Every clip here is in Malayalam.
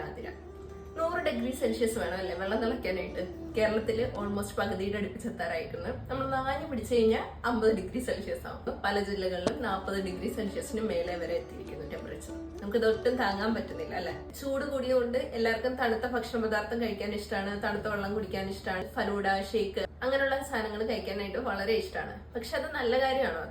ആതിര. 100 ഡിഗ്രി സെൽഷ്യസ് വേണം അല്ലേ വെള്ളം തിളയ്ക്കാനായിട്ട്. കേരളത്തിൽ ഓൾമോസ്റ്റ് പകുതിയുടെ അടുപ്പിച്ചെത്താറായിരിക്കുന്നത്. നമ്മൾ നാഞ്ഞു പിടിച്ചു കഴിഞ്ഞാൽ 50 ഡിഗ്രി സെൽഷ്യസ് ആവും. പല ജില്ലകളിലും 40 ഡിഗ്രി സെൽഷ്യസിന് മേലെ വരെ എത്തിയിരിക്കുന്നു ടെമ്പറേച്ചർ. നമുക്കിത് ഒട്ടും താങ്ങാൻ പറ്റുന്നില്ല അല്ലെ. ചൂട് കൂടിയതുകൊണ്ട് എല്ലാവർക്കും തണുത്ത ഭക്ഷണ പദാർത്ഥം കഴിക്കാൻ ഇഷ്ടമാണ്, തണുത്ത വെള്ളം കുടിക്കാൻ ഇഷ്ടമാണ്, ഫലൂഡ, ഷേക്ക് അങ്ങനെയുള്ള സാധനങ്ങൾ കഴിക്കാനായിട്ട് വളരെ ഇഷ്ടമാണ്. പക്ഷെ അത് നല്ല കാര്യമാണോ?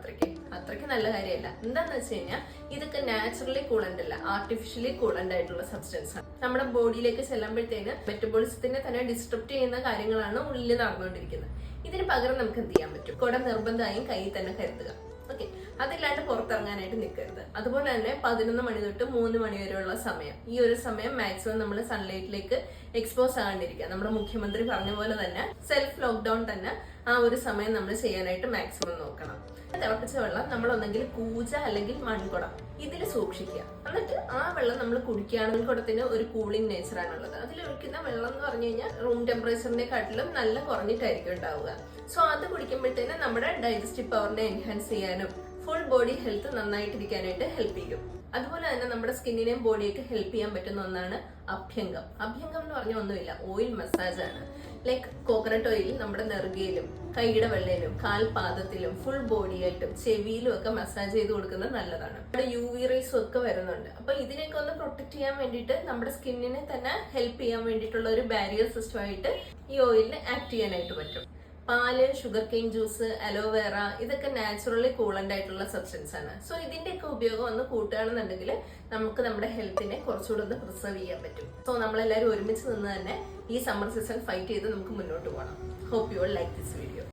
അത്രയ്ക്ക് നല്ല കാര്യമല്ല. എന്താന്ന് വെച്ച് കഴിഞ്ഞാൽ ഇതൊക്കെ നാച്ചുറലി കൂളന്റ് അല്ല, ആർട്ടിഫിഷ്യലി കൂളന്റ് ആയിട്ടുള്ള സബ്സ്റ്റൻസ് ആണ്. നമ്മുടെ ബോഡിയിലേക്ക് ചെല്ലുമ്പോഴത്തേന് മെറ്റബോളിസത്തിനെ തന്നെ ഡിസ്ട്രപ്റ്റ് ചെയ്യുന്ന കാര്യങ്ങളാണ് ഉള്ളിൽ നടന്നുകൊണ്ടിരിക്കുന്നത്. ഇതിന് പകരം നമുക്ക് എന്ത് ചെയ്യാൻ പറ്റും? കുട നിർബന്ധമായും കയ്യിൽ തന്നെ കരുതുക. ഓക്കെ, അതില്ലാണ്ട് പുറത്തിറങ്ങാനായിട്ട് നിൽക്കരുത്. അതുപോലെ തന്നെ 11 മണി തൊട്ട് 3 മണി വരെയുള്ള സമയം, ഈ ഒരു സമയം മാക്സിമം നമ്മൾ സൺലൈറ്റിലേക്ക് എക്സ്പോസ് ആകാണ്ടിരിക്കുക. നമ്മുടെ മുഖ്യമന്ത്രി പറഞ്ഞ പോലെ തന്നെ സെൽഫ് ലോക്ക്ഡൌൺ തന്നെ ആ ഒരു സമയം നമ്മൾ ചെയ്യാനായിട്ട് മാക്സിമം നോക്കണം. തിളപ്പിച്ച വെള്ളം നമ്മൾ ഒന്നെങ്കിൽ കൂജ അല്ലെങ്കിൽ മൺകുടം ഇതിൽ സൂക്ഷിക്കുക. എന്നിട്ട് ആ വെള്ളം നമ്മൾ കുടിക്കുകയാണെങ്കിൽ കുടത്തിന് ഒരു കൂളിംഗ് നേച്ചർ ആണുള്ളത്. അതിൽ ഒഴിക്കുന്ന വെള്ളം എന്ന് പറഞ്ഞു കഴിഞ്ഞാൽ റൂം ടെമ്പറേച്ചറിനെക്കാട്ടിലും നല്ല കുറഞ്ഞിട്ടായിരിക്കും ഉണ്ടാവുക. സോ അത് കുടിക്കുമ്പോഴത്തേന് നമ്മുടെ ഡൈജസ്റ്റീവ് പവറിനെ എൻഹാൻസ് ചെയ്യാനും ഫുൾ ബോഡി ഹെൽത്ത് നന്നായിട്ടിരിക്കാനായിട്ട് ഹെൽപ്പ് ചെയ്യും. അതുപോലെ തന്നെ നമ്മുടെ സ്കിന്നിനെയും ബോഡിയൊക്കെ ഹെൽപ്പ് ചെയ്യാൻ പറ്റുന്ന ഒന്നാണ് അഭ്യംഗം. അഭ്യംഗം എന്ന് പറഞ്ഞാൽ ഒന്നുമില്ല, ഓയിൽ മസാജ് ആണ്. ലൈക്ക് കോക്കനട്ട് ഓയിൽ നമ്മുടെ നെറുകയിലും കൈയുടെ വെള്ളയിലും കാൽപാദത്തിലും ഫുൾ ബോഡിയായിട്ടും ചെവിയിലും ഒക്കെ മസാജ് ചെയ്ത് കൊടുക്കുന്നത് നല്ലതാണ്. നമ്മുടെ UV റേസും ഒക്കെ വരുന്നുണ്ട്. അപ്പൊ ഇതിനെയൊക്കെ ഒന്ന് പ്രൊട്ടക്ട് ചെയ്യാൻ വേണ്ടിയിട്ട് നമ്മുടെ സ്കിന്നിനെ തന്നെ ഹെൽപ്പ് ചെയ്യാൻ വേണ്ടിയിട്ടുള്ള ഒരു ബാരിയർ സിസ്റ്റം ആയിട്ട് ഈ ഓയിലിന് ആക്ട് ചെയ്യാനായിട്ട് പറ്റും. പാല്, ഷുഗർ കെയിൻ ജ്യൂസ്, അലോവേറ ഇതൊക്കെ നാച്ചുറലി കൂളന്റ് ആയിട്ടുള്ള സബ്സ്റ്റൻസ് ആണ്. സോ ഇതിന്റെയൊക്കെ ഉപയോഗം ഒന്ന് കൂട്ടുകയാണെന്നുണ്ടെങ്കിൽ നമുക്ക് നമ്മുടെ ഹെൽത്തിനെ കുറച്ചുകൂടെ ഒന്ന് പ്രിസർവ് ചെയ്യാൻ പറ്റും. സോ നമ്മളെല്ലാവരും ഒരുമിച്ച് നിന്ന് തന്നെ ഈ സമ്മർ സീസൺ ഫൈറ്റ് ചെയ്ത് നമുക്ക് മുന്നോട്ട് പോകണം. Hope you all like this video.